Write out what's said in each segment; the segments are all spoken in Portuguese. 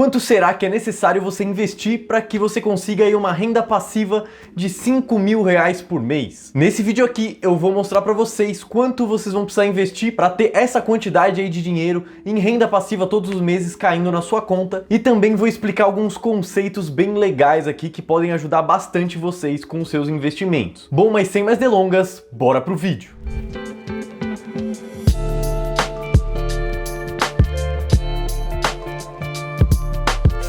Quanto será que é necessário você investir para que você consiga aí uma renda passiva de R$5.000 por mês? Nesse vídeo aqui eu vou mostrar para vocês quanto vocês vão precisar investir para ter essa quantidade aí de dinheiro em renda passiva todos os meses caindo na sua conta, e também vou explicar alguns conceitos bem legais aqui que podem ajudar bastante vocês com os seus investimentos. Bom, mas sem mais delongas, bora pro vídeo.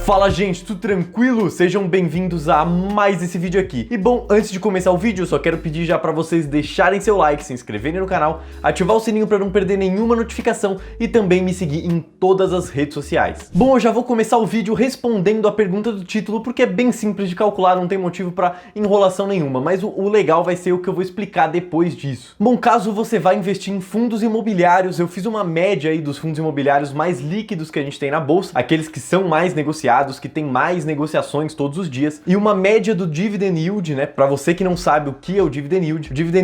Fala gente, tudo tranquilo? Sejam bem-vindos a mais esse vídeo aqui. E bom, antes de começar o vídeo, eu só quero pedir já pra vocês deixarem seu like, se inscreverem no canal, ativar o sininho pra não perder nenhuma notificação e também me seguir em todas as redes sociais. Bom, eu já vou começar o vídeo respondendo a pergunta do título, porque é bem simples de calcular, não tem motivo pra enrolação nenhuma, mas o legal vai ser o que eu vou explicar depois disso. Bom, caso você vá investir em fundos imobiliários, eu fiz uma média aí dos fundos imobiliários mais líquidos que a gente tem na bolsa, aqueles que são mais negociados, que tem mais negociações todos os dias, e uma média do dividend yield, né? Para você que não sabe o que é o dividend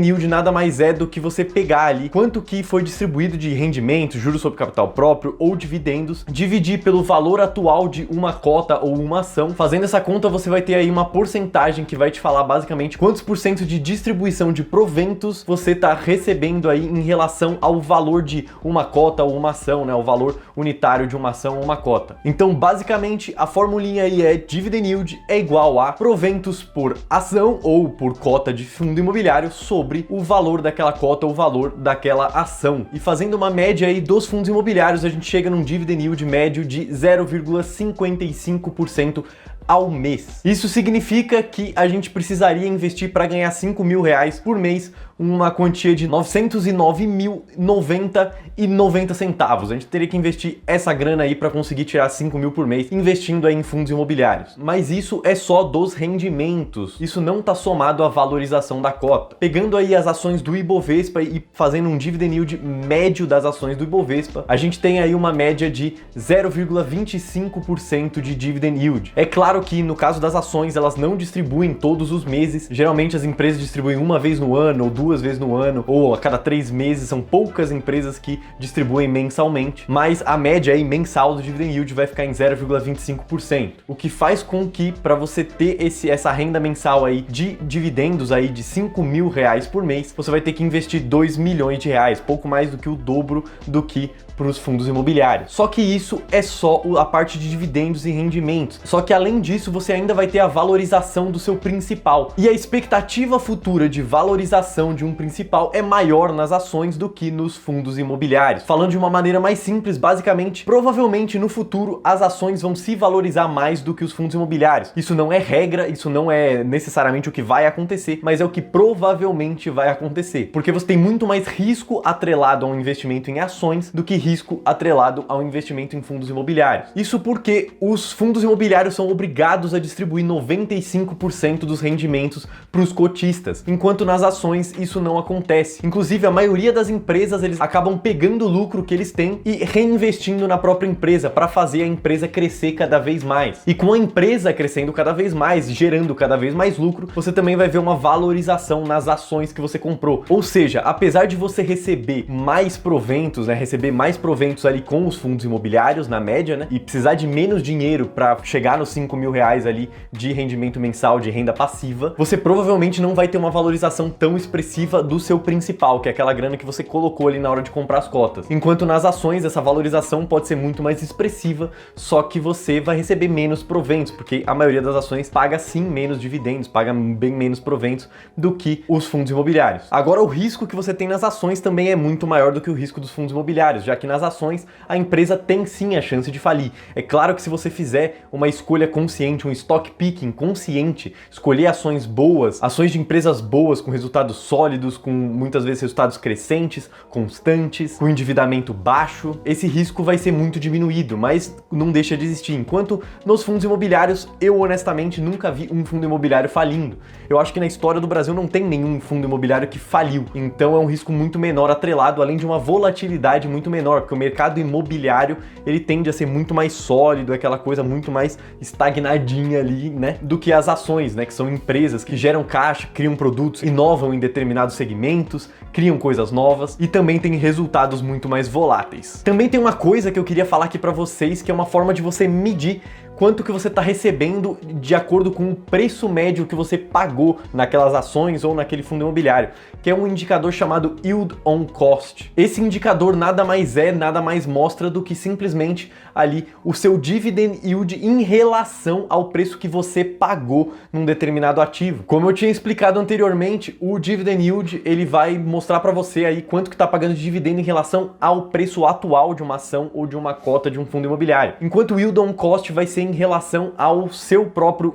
yield nada mais é do que você pegar ali quanto que foi distribuído de rendimento, juros sobre capital próprio ou dividendos, dividir pelo valor atual de uma cota ou uma ação. Fazendo essa conta, você vai ter aí uma porcentagem que vai te falar basicamente quantos por cento de distribuição de proventos você está recebendo aí em relação ao valor de uma cota ou uma ação, né? O valor unitário de uma ação ou uma cota. Então, basicamente, a formulinha aí é dividend yield é igual a proventos por ação ou por cota de fundo imobiliário sobre o valor daquela cota ou o valor daquela ação. E fazendo uma média aí dos fundos imobiliários, a gente chega num dividend yield médio de 0,55% ao mês. Isso significa que a gente precisaria investir para ganhar R$5.000 por mês, uma quantia de R$909.90 A gente teria que investir essa grana aí para conseguir tirar 5 mil por mês investindo aí em fundos imobiliários. Mas isso é só dos rendimentos. Isso não está somado à valorização da cota. Pegando aí as ações do Ibovespa e fazendo um dividend yield médio das ações do Ibovespa, a gente tem aí uma média de 0,25% de dividend yield. É claro que no caso das ações, elas não distribuem todos os meses. Geralmente as empresas distribuem uma vez no ano ou 2 vezes no ano, ou a cada 3 meses. São poucas empresas que distribuem mensalmente, mas a média aí mensal do dividend yield vai ficar em 0,25%, o que faz com que para você ter essa renda mensal aí de dividendos aí de R$5.000 por mês, você vai ter que investir R$2 milhões, pouco mais do que o dobro do que para os fundos imobiliários. Só que isso é só a parte de dividendos e rendimentos. Só que além disso, você ainda vai ter a valorização do seu principal. E a expectativa futura de valorização de um principal é maior nas ações do que nos fundos imobiliários. Falando de uma maneira mais simples, basicamente, provavelmente no futuro as ações vão se valorizar mais do que os fundos imobiliários. Isso não é regra, isso não é necessariamente o que vai acontecer, mas é o que provavelmente vai acontecer. Porque você tem muito mais risco atrelado a um investimento em ações do que risco atrelado ao investimento em fundos imobiliários. Isso porque os fundos imobiliários são obrigados a distribuir 95% dos rendimentos para os cotistas, enquanto nas ações isso não acontece. Inclusive, a maioria das empresas, eles acabam pegando o lucro que eles têm e reinvestindo na própria empresa para fazer a empresa crescer cada vez mais. E com a empresa crescendo cada vez mais, gerando cada vez mais lucro, você também vai ver uma valorização nas ações que você comprou. Ou seja, apesar de você receber mais proventos, né, receber mais proventos ali com os fundos imobiliários, na média, né, e precisar de menos dinheiro para chegar nos R$5.000 ali de rendimento mensal, de renda passiva, você provavelmente não vai ter uma valorização tão expressiva do seu principal, que é aquela grana que você colocou ali na hora de comprar as cotas. Enquanto nas ações, essa valorização pode ser muito mais expressiva, só que você vai receber menos proventos, porque a maioria das ações paga sim menos dividendos, paga bem menos proventos do que os fundos imobiliários. Agora, o risco que você tem nas ações também é muito maior do que o risco dos fundos imobiliários, já que nas ações a empresa tem sim a chance de falir. É claro que se você fizer uma escolha consciente, um stock picking consciente, escolher ações boas, ações de empresas boas com resultados sólidos, com muitas vezes resultados crescentes, constantes, com endividamento baixo, esse risco vai ser muito diminuído, mas não deixa de existir. Enquanto nos fundos imobiliários, eu honestamente nunca vi um fundo imobiliário falindo. Eu acho que na história do Brasil não tem nenhum fundo imobiliário que faliu, então é um risco muito menor atrelado, além de uma volatilidade muito menor, porque o mercado imobiliário ele tende a ser muito mais sólido, é aquela coisa muito mais estagnada estagnadinha ali, né, do que as ações, né, que são empresas que geram caixa, criam produtos, inovam em determinados segmentos, criam coisas novas e também têm resultados muito mais voláteis. Também tem uma coisa que eu queria falar aqui para vocês, que é uma forma de você medir quanto que você está recebendo de acordo com o preço médio que você pagou naquelas ações ou naquele fundo imobiliário, que é um indicador chamado Yield on Cost. Esse indicador nada mais mostra do que simplesmente ali o seu dividend yield em relação ao preço que você pagou num determinado ativo. Como eu tinha explicado anteriormente, o dividend yield ele vai mostrar para você aí quanto que está pagando de dividendo em relação ao preço atual de uma ação ou de uma cota de um fundo imobiliário. Enquanto o Yield on Cost vai ser em relação ao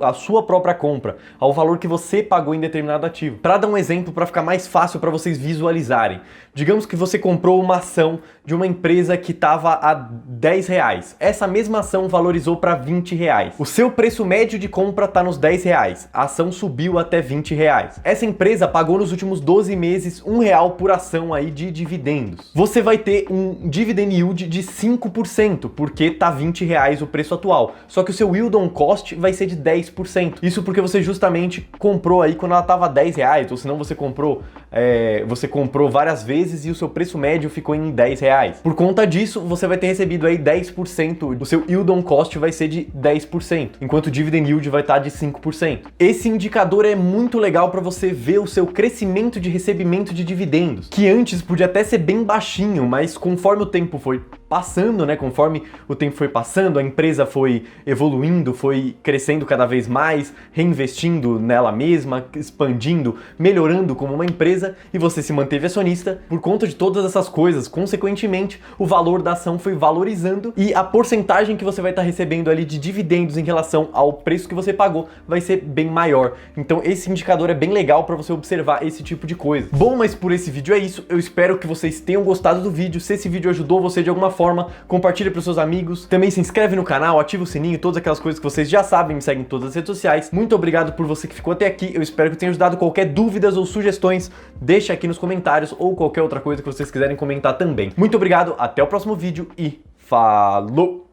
à sua própria compra, ao valor que você pagou em determinado ativo. Para dar um exemplo, para ficar mais fácil para vocês visualizarem, digamos que você comprou uma ação de uma empresa que estava a R$10. Essa mesma ação valorizou para R$20. O seu preço médio de compra está nos R$10. A ação subiu até R$20. Essa empresa pagou nos últimos 12 meses R$1 por ação aí de dividendos. Você vai ter um dividend yield de 5%, porque tá R$20 o preço atual. Só que o seu yield on cost vai ser de 10%. Isso porque você justamente comprou aí quando ela estava R$10, ou senão você comprou várias vezes e o seu preço médio ficou em R$10. Por conta disso, você vai ter recebido aí 10%, o seu yield on cost vai ser de 10%, enquanto o dividend yield vai estar de 5%. Esse indicador é muito legal para você ver o seu crescimento de recebimento de dividendos, que antes podia até ser bem baixinho, mas conforme o tempo foi passando, né, conforme o tempo foi passando, a empresa foi evoluindo, foi crescendo cada vez mais, reinvestindo nela mesma, expandindo, melhorando como uma empresa, e você se manteve acionista. Por conta de todas essas coisas, consequentemente, o valor da ação foi valorizando e a porcentagem que você vai estar recebendo ali de dividendos em relação ao preço que você pagou vai ser bem maior. Então esse indicador é bem legal para você observar esse tipo de coisa. Bom, mas por esse vídeo é isso. Eu espero que vocês tenham gostado do vídeo. Se esse vídeo ajudou você de alguma forma, compartilha para os seus amigos. Também se inscreve no canal, ativa o sininho, todas aquelas coisas que vocês já sabem, me seguem em todas as redes sociais. Muito obrigado por você que ficou até aqui. Eu espero que tenha ajudado. Qualquer dúvidas ou sugestões, deixa aqui nos comentários ou qualquer outra coisa que vocês quiserem comentar também. Muito obrigado, até o próximo vídeo e falou!